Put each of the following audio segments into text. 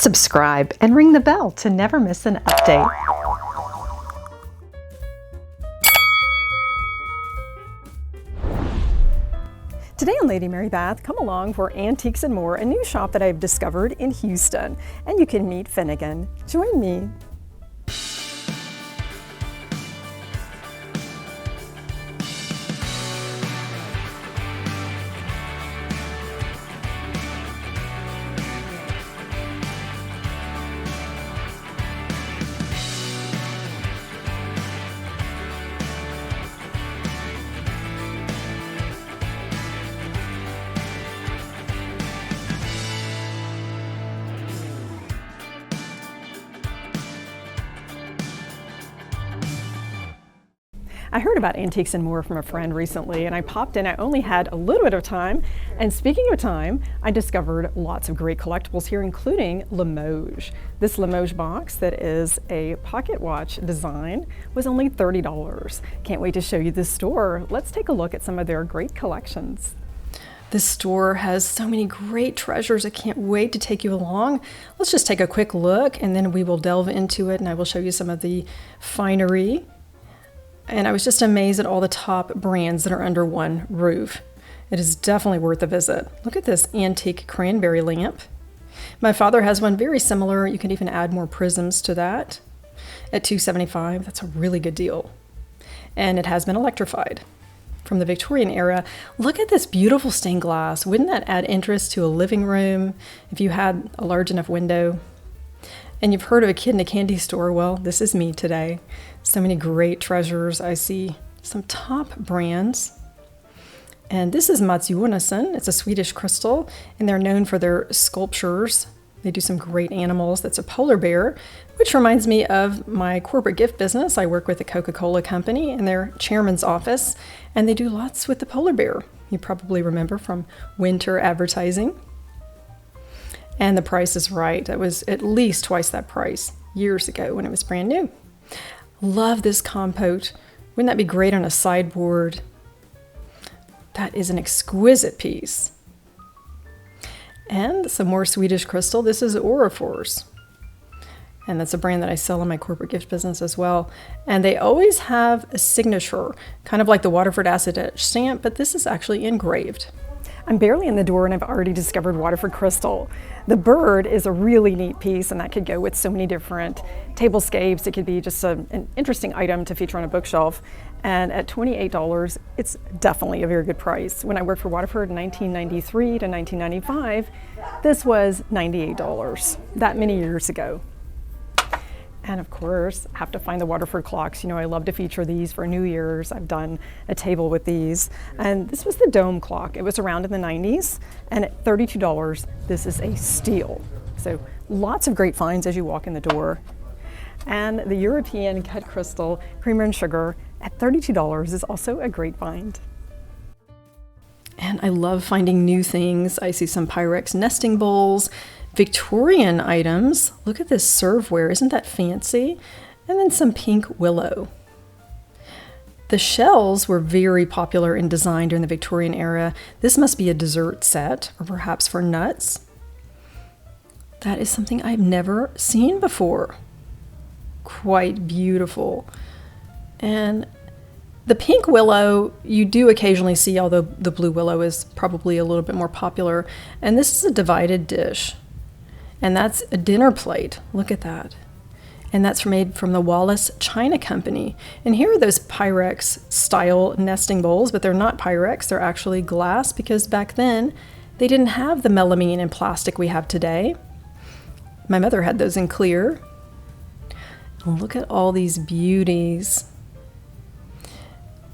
subscribe, and ring the bell to never miss an update. Today on Lady Mary Bath, come along for Antiques and More, a new shop that I've discovered in Houston, and you can meet Finnegan. Join me. I heard about Antiques and More from a friend recently, and I popped in. I only had a little bit of time, and speaking of time, I discovered lots of great collectibles here, including Limoges. This Limoges box that is a pocket watch design was only $30. Can't wait to show you this store. Let's take a look at some of their great collections. This store has so many great treasures. I can't wait to take you along. Let's just take a quick look, and then we will delve into it, and I will show you some of the finery. And I was just amazed at all the top brands that are under one roof. It is definitely worth a visit. Look at this antique cranberry lamp. My father has one very similar. You can even add more prisms to that at $275. That's a really good deal. And it has been electrified. From the Victorian era, look at this beautiful stained glass. Wouldn't that add interest to a living room if you had a large enough window? And you've heard of a kid in a candy store. Well, this is me today. So many great treasures. I see some top brands. And this is Mats Jonassen. It's a Swedish crystal, and they're known for their sculptures. They do some great animals. That's a polar bear, which reminds me of my corporate gift business. I work with the Coca-Cola company in their chairman's office, and they do lots with the polar bear. You probably remember from winter advertising. And the price is right. It was at least twice that price years ago when it was brand new. Love this compote. Wouldn't that be great on a sideboard? That is an exquisite piece. And some more Swedish crystal. This is Orifors. And that's a brand that I sell in my corporate gift business as well. And they always have a signature, kind of like the Waterford acid etch stamp, but this is actually engraved. I'm barely in the door and I've already discovered Waterford Crystal. The bird is a really neat piece, and that could go with so many different tablescapes. It could be just an interesting item to feature on a bookshelf. And at $28, it's definitely a very good price. When I worked for Waterford in 1993 to 1995, this was $98, that many years ago. And of course, I have to find the Waterford clocks. You know, I love to feature these for New Year's. I've done a table with these. And this was the dome clock. It was around in the 90s. And at $32, this is a steal. So lots of great finds as you walk in the door. And the European cut crystal creamer and sugar at $32 is also a great find. And I love finding new things. I see some Pyrex nesting bowls, Victorian items. Look at this serveware, isn't that fancy? And then some pink willow. The shells were very popular in design during the Victorian era. This must be a dessert set, or perhaps for nuts. That is something I've never seen before. Quite beautiful. And the pink willow you do occasionally see, although the blue willow is probably a little bit more popular. And this is a divided dish. And that's a dinner plate. Look at that. And that's made from the Hollis China Company. And here are those Pyrex style nesting bowls, but they're not Pyrex, they're actually glass, because back then they didn't have the melamine and plastic we have today. My mother had those in clear. And look at all these beauties.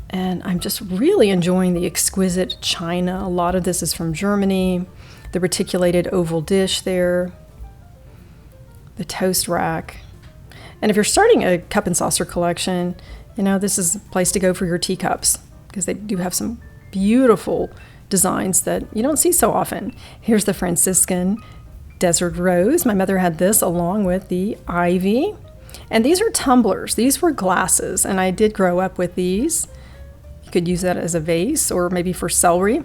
And I'm just really enjoying the exquisite china. A lot of this is from Germany. The reticulated oval dish there. The toast rack. And if you're starting a cup and saucer collection, you know, this is a place to go for your teacups, because they do have some beautiful designs that you don't see so often. Here's the Franciscan Desert Rose. My mother had this along with the Ivy. And these are tumblers. These were glasses, and I did grow up with these. You could use that as a vase or maybe for celery.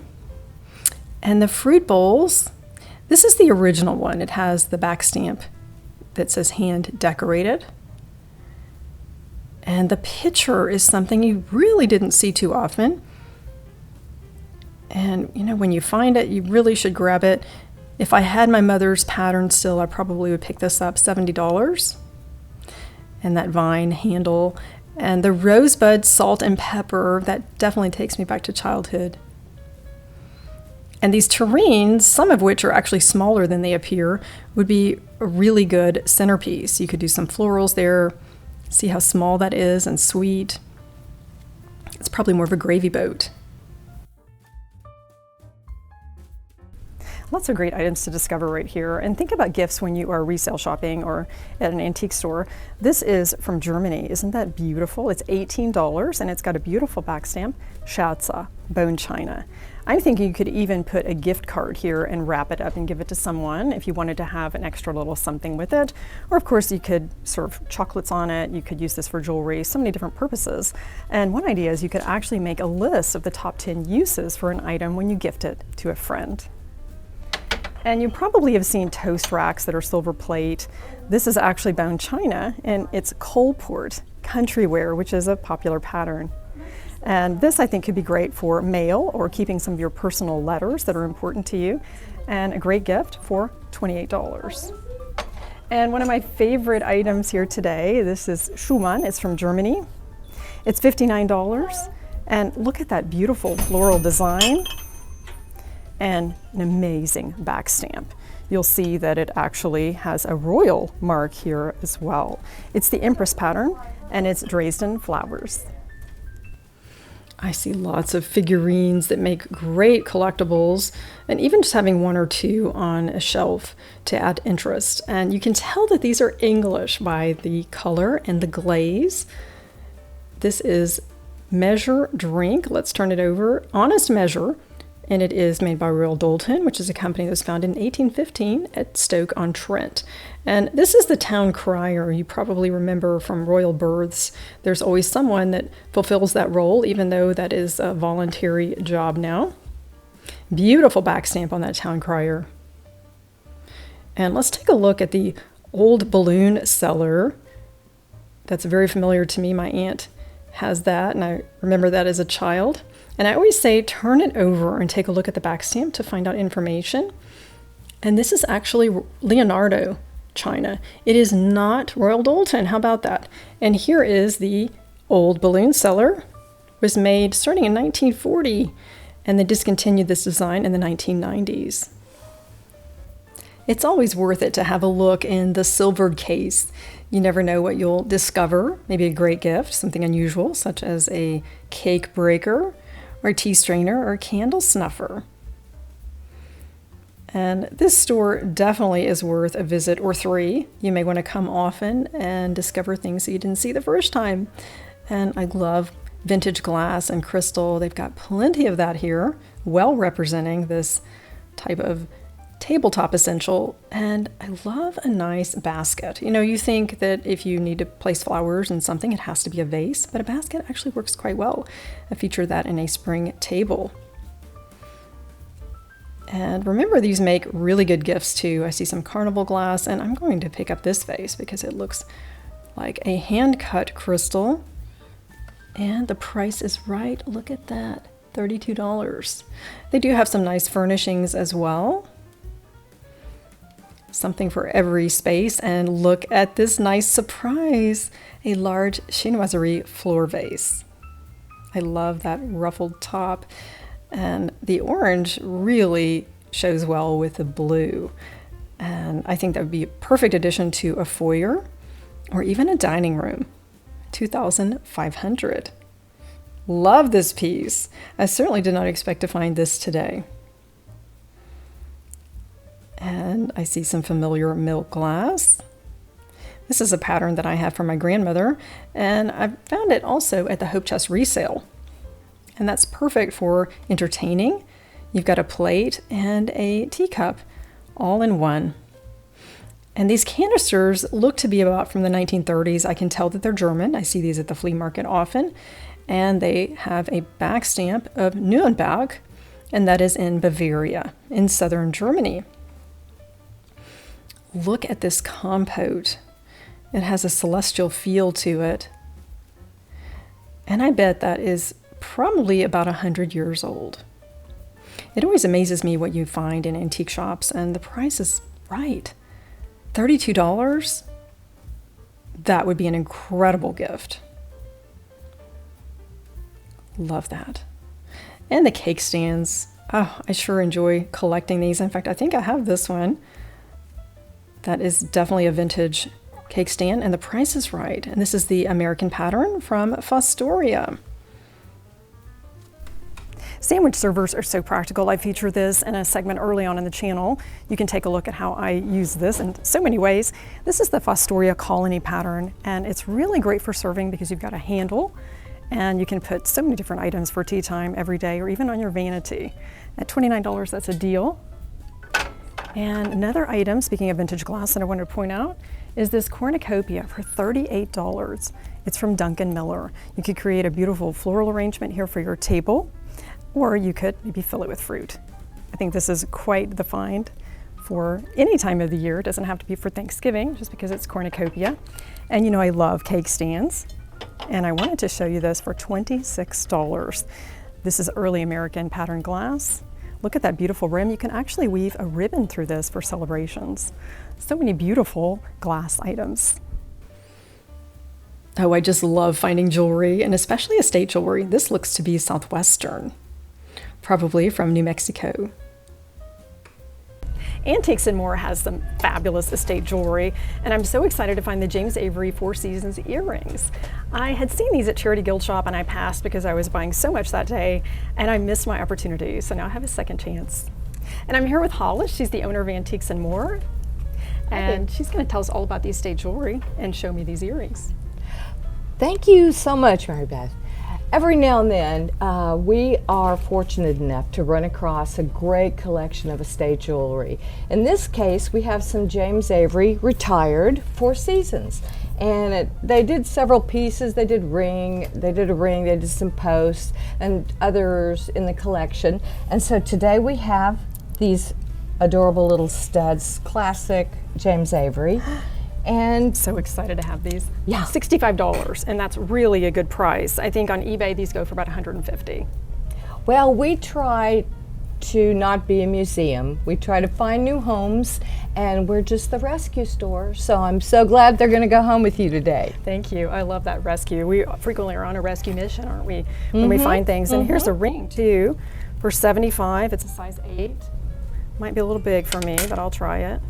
And the fruit bowls, this is the original one. It has the back stamp that says hand decorated. And the picture is something you really didn't see too often. And when you find it, you really should grab it. If I had my mother's pattern still, I probably would pick this up, $70. And that vine handle and the rosebud salt and pepper, that definitely takes me back to childhood. And these tureens, some of which are actually smaller than they appear, would be a really good centerpiece. You could do some florals there. See how small that is and sweet. It's probably more of a gravy boat. Lots of great items to discover right here. And think about gifts when you are resale shopping or at an antique store. This is from Germany. Isn't that beautiful? It's $18 and it's got a beautiful back stamp, Schatze, bone china. I'm thinking you could even put a gift card here and wrap it up and give it to someone if you wanted to have an extra little something with it. Or of course you could serve chocolates on it. You could use this for jewelry, so many different purposes. And one idea is you could actually make a list of the top 10 uses for an item when you gift it to a friend. And you probably have seen toast racks that are silver plate. This is actually bone china, and it's Coalport countryware, which is a popular pattern. And this I think could be great for mail or keeping some of your personal letters that are important to you, and a great gift for $28. And one of my favorite items here today, this is Schumann. It's from Germany. It's $59, and look at that beautiful floral design. And an amazing back stamp. You'll see that it actually has a royal mark here as well. It's the Empress pattern, and it's Dresden flowers. I see lots of figurines that make great collectibles, and even just having one or two on a shelf to add interest. And you can tell that these are English by the color and the glaze. This is Measure Drink. Let's turn it over. Honest Measure. And it is made by Royal Doulton, which is a company that was founded in 1815 at Stoke-on-Trent. And this is the town crier. You probably remember from royal births, there's always someone that fulfills that role, even though that is a voluntary job now. Beautiful back stamp on that town crier. And let's take a look at the old balloon seller. That's very familiar to me. My aunt has that, and I remember that as a child. And I always say, turn it over and take a look at the back stamp to find out information. And this is actually Leonardo china. It is not Royal Doulton. How about that? And here is the old balloon seller. It was made starting in 1940, and they discontinued this design in the 1990s. It's always worth it to have a look in the silvered case. You never know what you'll discover. Maybe a great gift, something unusual, such as a cake breaker, or a tea strainer, or a candle snuffer. And this store definitely is worth a visit or three. You may want to come often and discover things that you didn't see the first time. And I love vintage glass and crystal. They've got plenty of that here, well representing this type of tabletop essential. And I love a nice basket. You think that if you need to place flowers in something, it has to be a vase, but a basket actually works quite well. I feature that in a spring table. And remember, these make really good gifts too. I see some carnival glass, and I'm going to pick up this vase because it looks like a hand-cut crystal. And the price is right. Look at that, $32. They do have some nice furnishings as well. Something for every space. And look at this nice surprise, a large chinoiserie floor vase. I love that ruffled top, and the orange really shows well with the blue. And I think that would be a perfect addition to a foyer or even a dining room. $2,500. Love this piece. I certainly did not expect to find this today. And I see some familiar milk glass. This is a pattern that I have from my grandmother, and I found it also at the Hope Chest resale. And that's perfect for entertaining. You've got a plate and a teacup all in one. And these canisters look to be about from the 1930s. I can tell that they're German. I see these at the flea market often. And they have a back stamp of Nuremberg, and that is in Bavaria, in southern Germany. Look at this compote. It has a celestial feel to it. And I bet that is probably about 100 years old. It always amazes me what you find in antique shops, and the price is right. $32? That would be an incredible gift. Love that. And the cake stands. Oh, I sure enjoy collecting these. In fact, I think I have this one. That is definitely a vintage cake stand, and the price is right. And this is the American pattern from Fostoria. Sandwich servers are so practical. I feature this in a segment early on in the channel. You can take a look at how I use this in so many ways. This is the Fostoria colony pattern, and it's really great for serving because you've got a handle and you can put so many different items for tea time every day or even on your vanity. At $29, that's a deal. And another item, speaking of vintage glass, that I wanted to point out is this cornucopia for $38. It's from Duncan Miller. You could create a beautiful floral arrangement here for your table, or you could maybe fill it with fruit. I think this is quite the find for any time of the year. It doesn't have to be for Thanksgiving, just because it's cornucopia. And you know I love cake stands, and I wanted to show you this for $26. This is early American pattern glass. Look at that beautiful rim. You can actually weave a ribbon through this for celebrations. So many beautiful glass items. Oh, I just love finding jewelry, and especially estate jewelry. This looks to be Southwestern, probably from New Mexico. Antiques and More has some fabulous estate jewelry, and I'm so excited to find the James Avery Four Seasons earrings. I had seen these at Charity Guild Shop and I passed because I was buying so much that day and I missed my opportunity, so now I have a second chance. And I'm here with Hollis. She's the owner of Antiques and More, and she's going to tell us all about the estate jewelry and show me these earrings. Thank you so much, Mary Beth. Every now and then, we are fortunate enough to run across a great collection of estate jewelry. In this case, we have some James Avery retired Four Seasons. And they did several pieces. They did a ring, they did some posts, and others in the collection. And so today we have these adorable little studs, classic James Avery. And so excited to have these. Yeah. $65, and that's really a good price. I think on eBay these go for about $150. Well, we try to not be a museum. We try to find new homes, and we're just the rescue store. So I'm so glad they're going to go home with you today. Thank you. I love that rescue. We frequently are on a rescue mission, aren't we? When we find things. And here's a ring too for $75. It's a size 8. Might be a little big for me, but I'll try it.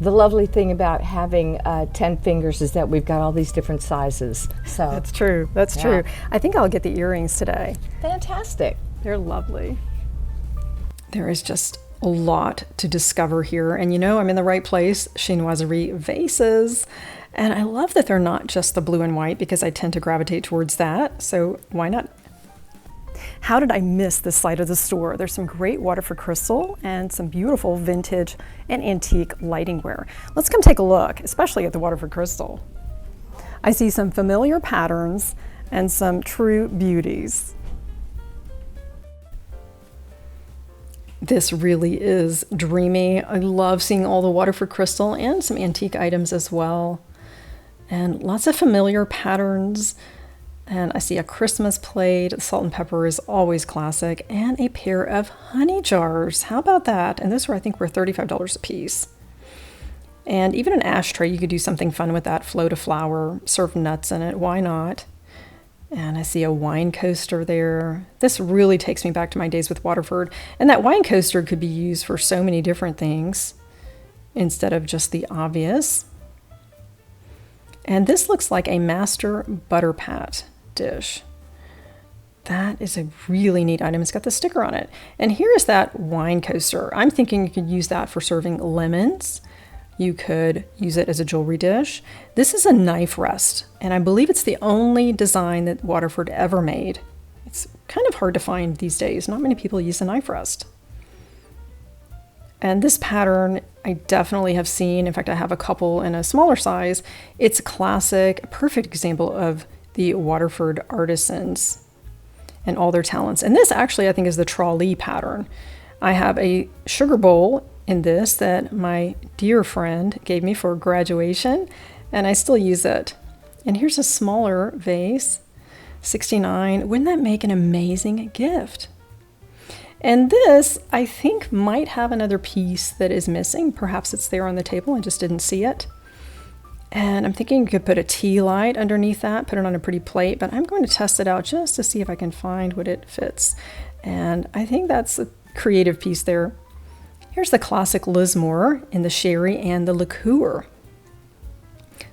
The lovely thing about having 10 fingers is that we've got all these different sizes. So that's true. That's true. I think I'll get the earrings today. Fantastic. They're lovely. There is just a lot to discover here. And you know, I'm in the right place. Chinoiserie vases. And I love that they're not just the blue and white, because I tend to gravitate towards that. So why not? How did I miss this side of the store? There's some great Waterford Crystal and some beautiful vintage and antique lighting ware. Let's come take a look, especially at the Waterford Crystal. I see some familiar patterns and some true beauties. This really is dreamy. I love seeing all the Waterford Crystal and some antique items as well. And lots of familiar patterns. And I see a Christmas plate. Salt and pepper is always classic. And a pair of honey jars. How about that? And those were, I think, were $35 a piece. And even an ashtray, you could do something fun with that. Float a flower, serve nuts in it. Why not? And I see a wine coaster there. This really takes me back to my days with Waterford. And that wine coaster could be used for so many different things instead of just the obvious. And this looks like a master butter pat dish. That is a really neat item. It's got the sticker on it. And here is that wine coaster. I'm thinking you could use that for serving lemons. You could use it as a jewelry dish. This is a knife rest, and I believe it's the only design that Waterford ever made. It's kind of hard to find these days. Not many people use a knife rest. And this pattern I definitely have seen. In fact, I have a couple in a smaller size. It's a classic, a perfect example of the Waterford artisans and all their talents. And this actually, I think, is the trolley pattern. I have a sugar bowl in this that my dear friend gave me for graduation, and I still use it. And here's a smaller vase, $69. Wouldn't that make an amazing gift? And this, I think, might have another piece that is missing. Perhaps it's there on the table, I just didn't see it. And I'm thinking you could put a tea light underneath that, put it on a pretty plate, but I'm going to test it out just to see if I can find what it fits. And I think that's a creative piece there. Here's the classic Lismore in the sherry and the liqueur.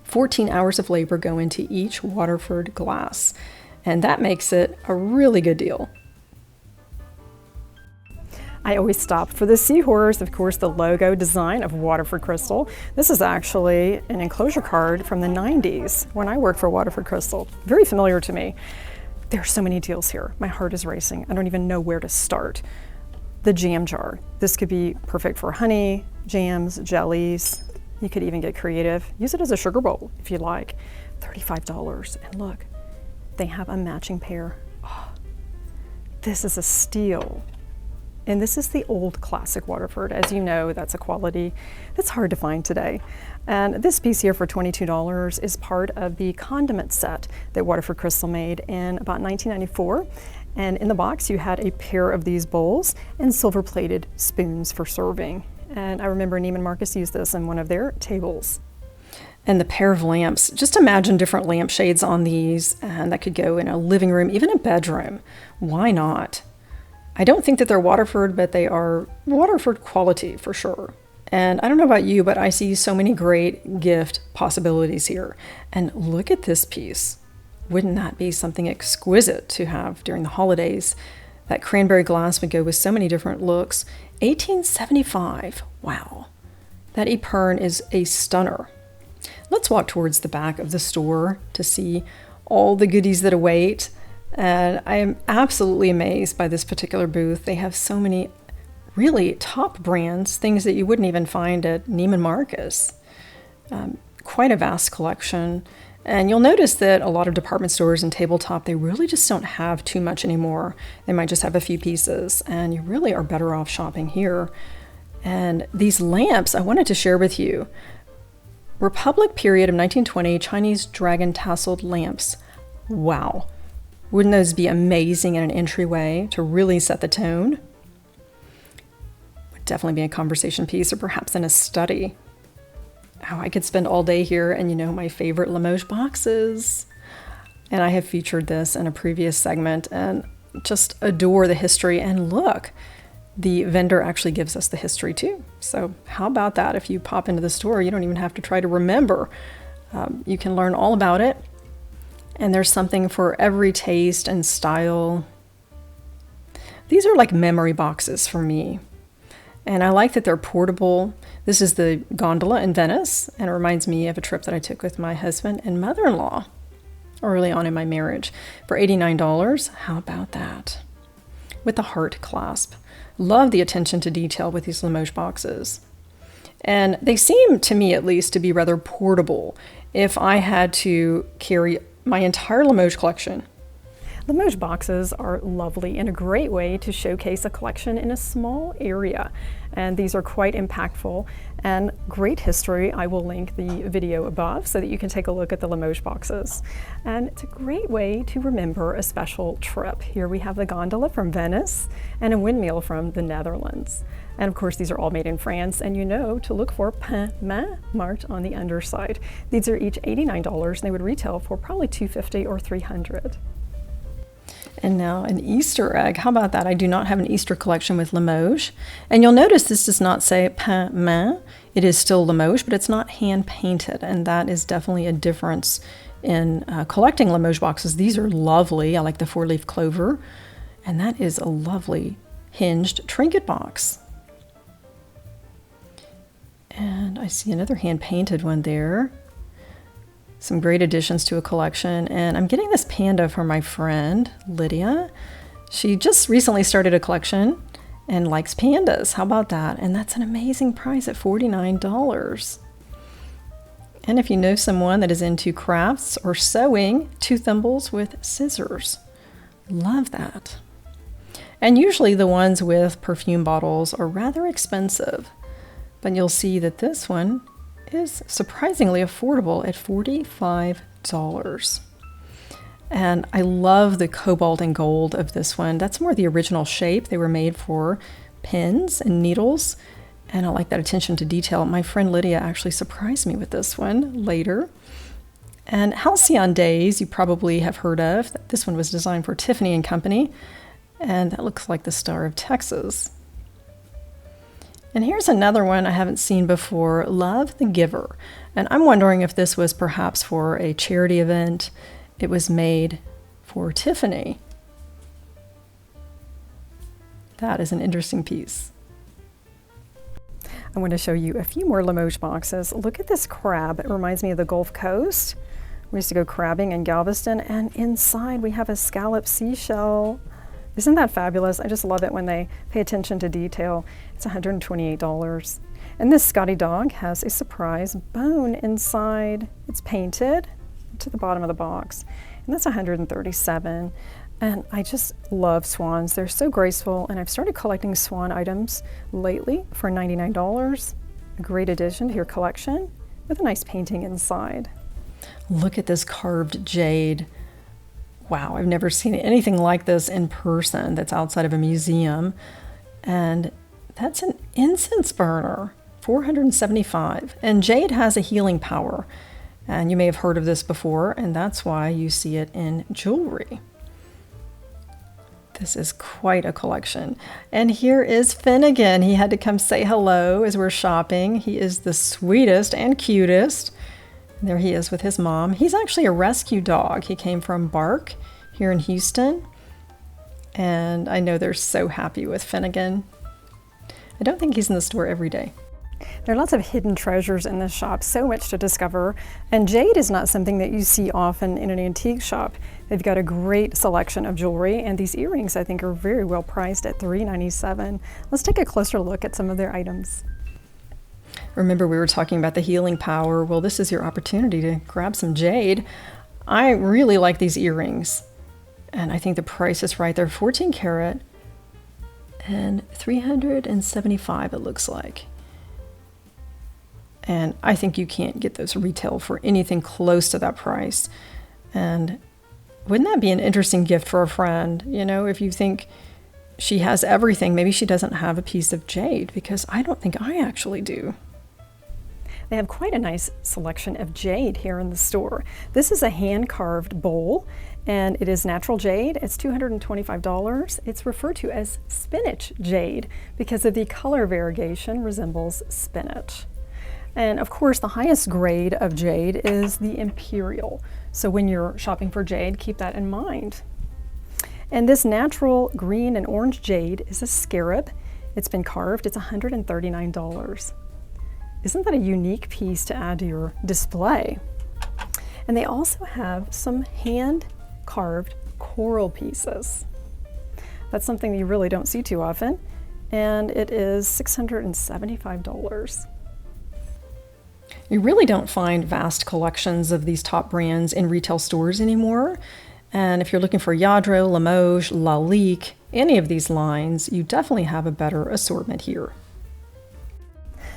14 hours of labor go into each Waterford glass, and that makes it a really good deal. I always stop for the seahorse, of course, the logo design of Waterford Crystal. This is actually an enclosure card from the 90s when I worked for Waterford Crystal. Very familiar to me. There are so many deals here. My heart is racing. I don't even know where to start. The jam jar. This could be perfect for honey, jams, jellies. You could even get creative. Use it as a sugar bowl if you like. $35. And look, they have a matching pair. Oh, this is a steal. And this is the old classic Waterford. As you know, that's a quality that's hard to find today. And this piece here for $22 is part of the condiment set that Waterford Crystal made in about 1994. And in the box, you had a pair of these bowls and silver-plated spoons for serving. And I remember Neiman Marcus used this in one of their tables. And the pair of lamps, just imagine different lampshades on these, and that could go in a living room, even a bedroom. Why not? I don't think that they're Waterford, but they are Waterford quality for sure. And I don't know about you, but I see so many great gift possibilities here. And look at this piece. Wouldn't that be something exquisite to have during the holidays? That cranberry glass would go with so many different looks. 1875, wow. That Epergne is a stunner. Let's walk towards the back of the store to see all the goodies that await. And I am absolutely amazed by this particular booth. They have so many really top brands, things that you wouldn't even find at Neiman Marcus. Quite a vast collection. And you'll notice that a lot of department stores and tabletop, they really just don't have too much anymore. They might just have a few pieces, and you really are better off shopping here. And these lamps I wanted to share with you. Republic period of 1920 Chinese dragon tasseled lamps. Wow. Wouldn't those be amazing in an entryway to really set the tone? Would definitely be a conversation piece, or perhaps in a study. Oh, I could spend all day here, and you know my favorite Limoges boxes. And I have featured this in a previous segment and just adore the history. And look, the vendor actually gives us the history too. So how about that? If you pop into the store, you don't even have to try to remember. You can learn all about it. And there's something for every taste and style. These are like memory boxes for me. And I like that they're portable. This is the gondola in Venice, and it reminds me of a trip that I took with my husband and mother-in-law early on in my marriage for $89. How about that? With the heart clasp. Love the attention to detail with these Limoges boxes. And they seem, to me at least, to be rather portable if I had to carry my entire Limoges collection. Limoges boxes are lovely and a great way to showcase a collection in a small area. And these are quite impactful and great history. I will link the video above so that you can take a look at the Limoges boxes. And it's a great way to remember a special trip. Here we have the gondola from Venice and a windmill from the Netherlands. And of course, these are all made in France, and you know to look for pain main marked on the underside. These are each $89, and they would retail for probably $250 or $300. And now an Easter egg. How about that? I do not have an Easter collection with Limoges. And you'll notice this does not say pain main. It is still Limoges, but it's not hand painted. And that is definitely a difference in collecting Limoges boxes. These are lovely. I like the 4-leaf clover. And that is a lovely hinged trinket box. And I see another hand painted one there. Some great additions to a collection. And I'm getting this panda from my friend, Lydia. She just recently started a collection and likes pandas. How about that? And that's an amazing price at $49. And if you know someone that is into crafts or sewing, 2 thimbles with scissors. Love that. And usually the ones with perfume bottles are rather expensive. But you'll see that this one is surprisingly affordable at $45. And I love the cobalt and gold of this one. That's more the original shape. They were made for pins and needles. And I like that attention to detail. My friend Lydia actually surprised me with this one later. And Halcyon Days, you probably have heard of. This one was designed for Tiffany and Company. And that looks like the Star of Texas. And here's another one I haven't seen before, Love the Giver. And I'm wondering if this was perhaps for a charity event. It was made for Tiffany. That is an interesting piece. I want to show you a few more Limoges boxes. Look at this crab. It reminds me of the Gulf Coast. We used to go crabbing in Galveston, and inside we have a scallop seashell. Isn't that fabulous? I just love it when they pay attention to detail. It's $128. And this Scotty dog has a surprise bone inside. It's painted to the bottom of the box, and that's $137. And I just love swans. They're so graceful, and I've started collecting swan items lately for $99. A great addition to your collection with a nice painting inside. Look at this carved jade. Wow, I've never seen anything like this in person that's outside of a museum. And that's an incense burner, $475. And jade has a healing power. And you may have heard of this before, and that's why you see it in jewelry. This is quite a collection. And here is Finnegan. He had to come say hello as we're shopping. He is the sweetest and cutest. There he is with his mom. He's actually a rescue dog. He came from Bark here in Houston. And I know they're so happy with Finnegan. I don't think he's in the store every day. There are lots of hidden treasures in this shop, so much to discover. And jade is not something that you see often in an antique shop. They've got a great selection of jewelry, and these earrings I think are very well priced at $397. Let's take a closer look at some of their items. Remember we were talking about the healing power. Well, this is your opportunity to grab some jade. I really like these earrings, and I think the price is right. They're 14 karat and $375 it looks like. And I think you can't get those retail for anything close to that price. And wouldn't that be an interesting gift for a friend? You know, if you think she has everything, maybe she doesn't have a piece of jade, because I don't think I actually do. They have quite a nice selection of jade here in the store. This is a hand-carved bowl, and it is natural jade. It's $225. It's referred to as spinach jade because of the color variegation resembles spinach. And of course, the highest grade of jade is the imperial. So when you're shopping for jade, keep that in mind. And this natural green and orange jade is a scarab. It's been carved. It's $139. Isn't that a unique piece to add to your display? And they also have some hand-carved coral pieces. That's something that you really don't see too often. And it is $675. You really don't find vast collections of these top brands in retail stores anymore. And if you're looking for Lladró, Limoges, Lalique, any of these lines, you definitely have a better assortment here.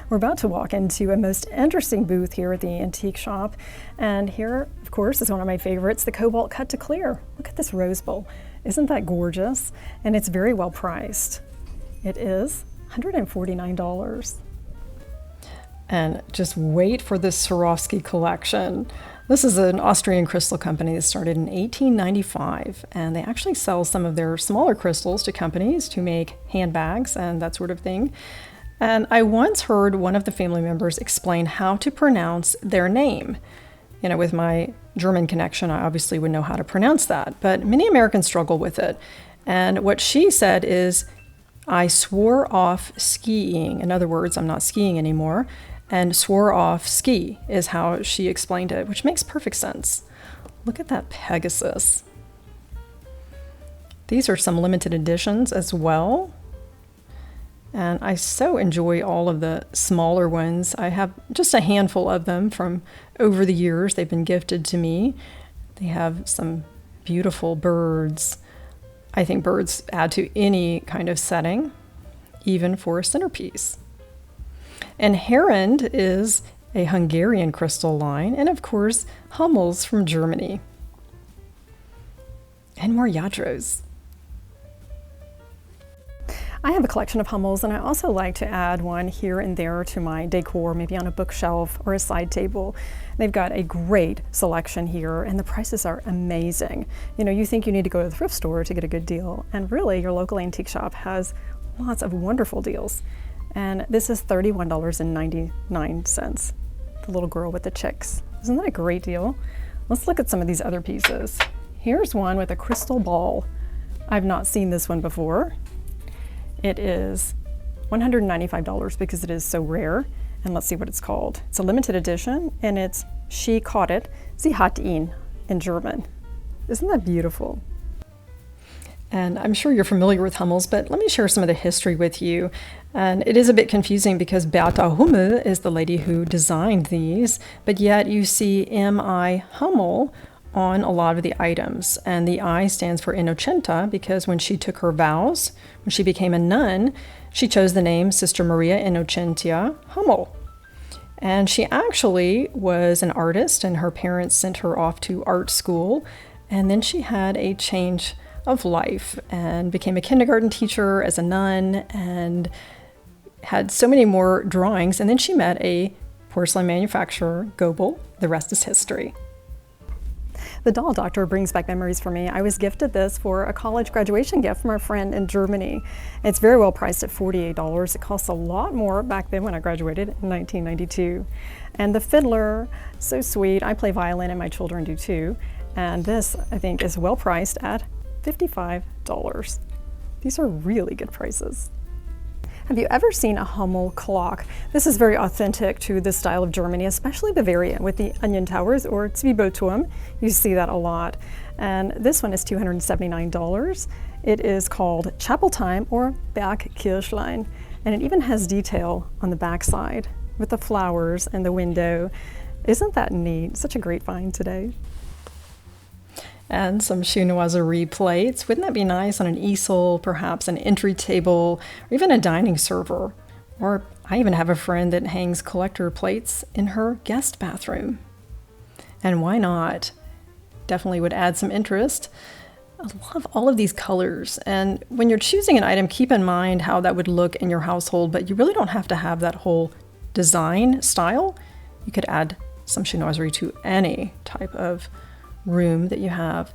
We're about to walk into a most interesting booth here at the antique shop. And here, of course, is one of my favorites, the cobalt cut to clear. Look at this rose bowl. Isn't that gorgeous? And it's very well priced. It is $149. And just wait for this Swarovski collection. This is an Austrian crystal company that started in 1895, and they actually sell some of their smaller crystals to companies to make handbags and that sort of thing. And I once heard one of the family members explain how to pronounce their name. You know, with my German connection, I obviously would know how to pronounce that, but many Americans struggle with it. And what she said is, I swore off skiing. In other words, I'm not skiing anymore. And swore off ski is how she explained it, which makes perfect sense. Look at that Pegasus. These are some limited editions as well. And I so enjoy all of the smaller ones. I have just a handful of them from over the years. They've been gifted to me. They have some beautiful birds. I think birds add to any kind of setting, even for a centerpiece. And Herend is a Hungarian crystal line, and of course, Hummels from Germany. And more Yadros. I have a collection of Hummels, and I also like to add one here and there to my decor, maybe on a bookshelf or a side table. They've got a great selection here, and the prices are amazing. You know, you think you need to go to the thrift store to get a good deal, and really your local antique shop has lots of wonderful deals. And this is $31.99. The little girl with the chicks. Isn't that a great deal? Let's look at some of these other pieces. Here's one with a crystal ball. I've not seen this one before. It is $195 because it is so rare. And let's see what it's called. It's a limited edition, and it's She Caught It, Sie hat ihn in German. Isn't that beautiful? And I'm sure you're familiar with Hummels, but let me share some of the history with you. And it is a bit confusing because Bertha Hummel is the lady who designed these, but yet you see M.I. Hummel on a lot of the items. And the I stands for Innocenta because when she took her vows, when she became a nun, she chose the name Sister Maria Innocentia Hummel. And she actually was an artist, and her parents sent her off to art school. And then she had a change of life and became a kindergarten teacher as a nun and had so many more drawings. And then she met a porcelain manufacturer, Goebel. The rest is history. The doll doctor brings back memories for me. I was gifted this for a college graduation gift from a friend in Germany. It's very well priced at $48. It costs a lot more back then when I graduated in 1992. And the fiddler, so sweet. I play violin and my children do too. And this, I think, is well priced at $55. These are really good prices. Have you ever seen a Hummel clock? This is very authentic to the style of Germany, especially Bavaria with the onion towers or Zwiebelturm. You see that a lot. And this one is $279. It is called Chapel Time or Bergkirchlein. And it even has detail on the back side with the flowers and the window. Isn't that neat? Such a great find today. And some chinoiserie plates. Wouldn't that be nice on an easel, perhaps an entry table, or even a dining server? Or I even have a friend that hangs collector plates in her guest bathroom. And why not? Definitely would add some interest. I love all of these colors. And when you're choosing an item, keep in mind how that would look in your household, but you really don't have to have that whole design style. You could add some chinoiserie to any type of room that you have.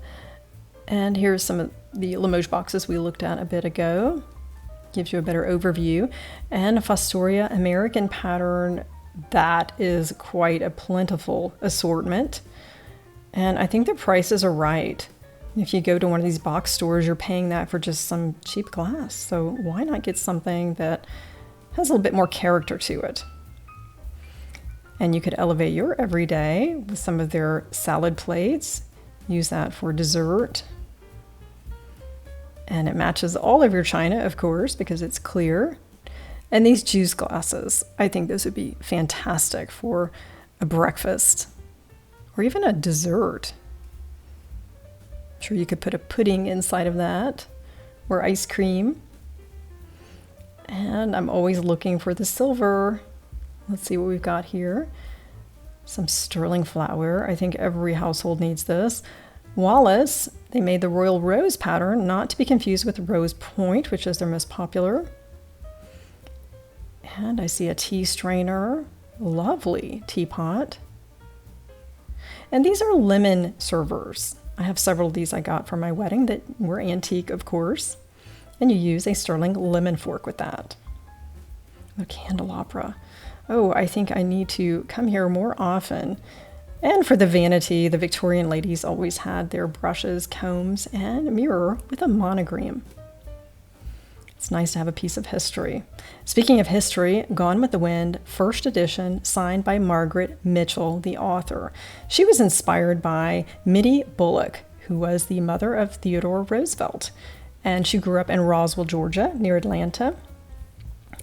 And here's some of the Limoges boxes we looked at a bit ago. Gives you a better overview. And a Fostoria American pattern that is quite a plentiful assortment. And I think the prices are right. If you go to one of these box stores, you're paying that for just some cheap glass. So why not get something that has a little bit more character to it? And you could elevate your everyday with some of their salad plates. Use that for dessert. And it matches all of your china, of course, because it's clear. And these juice glasses, I think those would be fantastic for a breakfast or even a dessert. I'm sure you could put a pudding inside of that or ice cream. And I'm always looking for the silver. Let's see what we've got here. Some sterling flower. I think every household needs this. Wallis, they made the royal rose pattern, not to be confused with rose point, which is their most popular. And I see a tea strainer. Lovely teapot. And these are lemon servers. I have several of these I got for my wedding that were antique, of course. And you use a sterling lemon fork with that. The candelabra. Oh, I think I need to come here more often. And for the vanity, the Victorian ladies always had their brushes, combs, and a mirror with a monogram. It's nice to have a piece of history. Speaking of history, Gone with the Wind, first edition, signed by Margaret Mitchell, the author. She was inspired by Mittie Bulloch, who was the mother of Theodore Roosevelt. And she grew up in Roswell, Georgia, near Atlanta.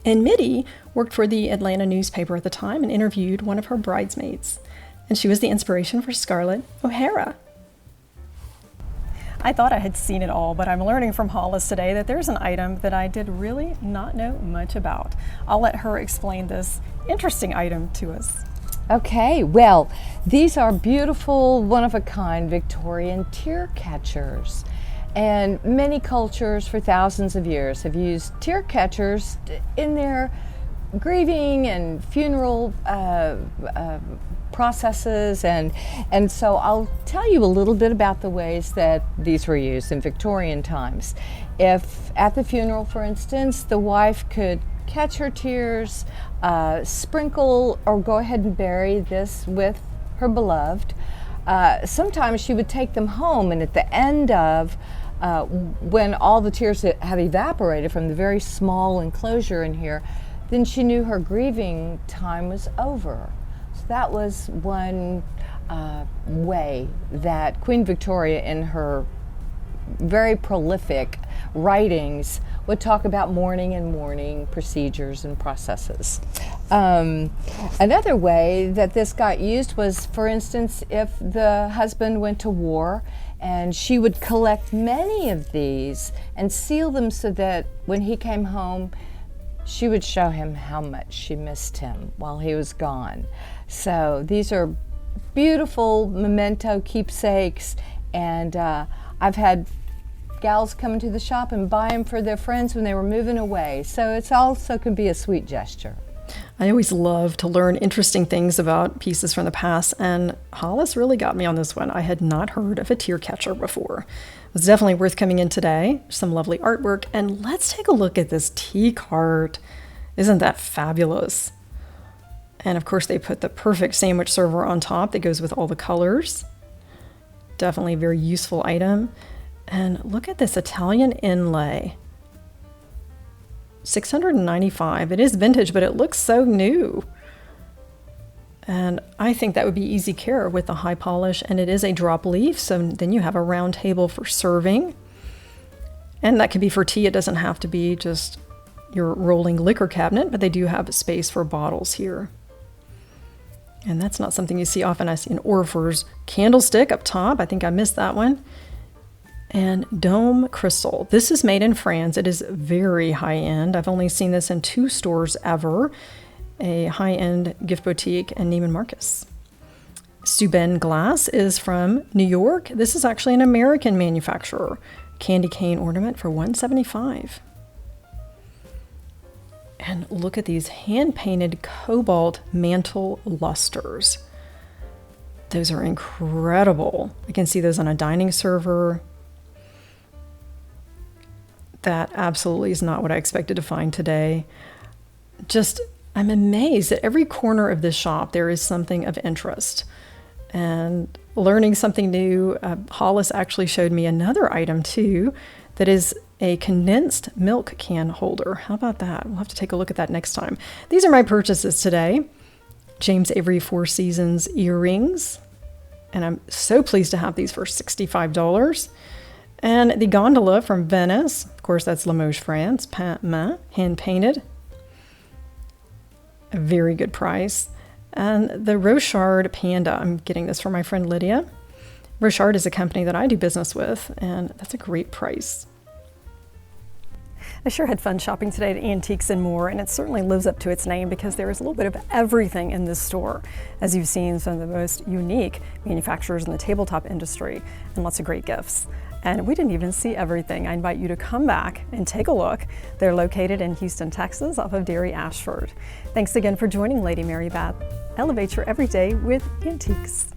And Mittie worked for the Atlanta newspaper at the time and interviewed one of her bridesmaids. And she was the inspiration for Scarlett O'Hara. I thought I had seen it all, but I'm learning from Hollis today that there's an item that I did really not know much about. I'll let her explain this interesting item to us. Okay, well, these are beautiful, one-of-a-kind Victorian tear catchers. And many cultures for thousands of years have used tear catchers in their grieving and funeral processes, and so I'll tell you a little bit about the ways that these were used in Victorian times. If at the funeral, for instance, the wife could catch her tears, sprinkle or go ahead and bury this with her beloved, sometimes she would take them home, and at the end of when all the tears have evaporated from the very small enclosure in here, then she knew her grieving time was over. So that was one way that Queen Victoria, in her very prolific writings, would talk about mourning and mourning procedures and processes. Another way that this got used was, for instance, if the husband went to war, and she would collect many of these and seal them so that when he came home, she would show him how much she missed him while he was gone. So these are beautiful memento keepsakes, and I've had gals come into the shop and buy them for their friends when they were moving away. So it's also can be a sweet gesture. I always love to learn interesting things about pieces from the past, and Hollis really got me on this one. I had not heard of a tear catcher before. It was definitely worth coming in today. Some lovely artwork, and let's take a look at this tea cart. Isn't that fabulous? And of course they put the perfect sandwich server on top that goes with all the colors. Definitely a very useful item. And look at this Italian inlay. $695. It is vintage, but it looks so new. And I think that would be easy care with the high polish, and it is a drop leaf, so then you have a round table for serving. And that could be for tea. It doesn't have to be just your rolling liquor cabinet, but they do have space for bottles here. And that's not something you see often. I see an Waterford candlestick up top. I think I missed that one. And dome crystal. This is made in France. It is very high-end. I've only seen this in 2 stores ever, a high-end gift boutique and Neiman Marcus. Subin glass is from New York. This is actually an American manufacturer. Candy cane ornament for $175. And look at these hand-painted cobalt mantle lusters. Those are incredible. I can see those on a dining server. That absolutely is not what I expected to find today. I'm amazed at every corner of this shop there is something of interest. And learning something new, Hollis actually showed me another item too that is a condensed milk can holder. How about that? We'll have to take a look at that next time. These are my purchases today. James Avery Four Seasons earrings. And I'm so pleased to have these for $65. And the gondola from Venice, of course that's Limoges, France, pain main, hand painted. A very good price. And the Rochard Panda, I'm getting this from my friend Lydia. Rochard is a company that I do business with, and that's a great price. I sure had fun shopping today at Antiques and More, and it certainly lives up to its name because there is a little bit of everything in this store. As you've seen, some of the most unique manufacturers in the tabletop industry, and lots of great gifts. And we didn't even see everything. I invite you to come back and take a look. They're located in Houston, Texas, off of Dairy Ashford. Thanks again for joining Lady Mary Beth. Elevate your everyday with antiques.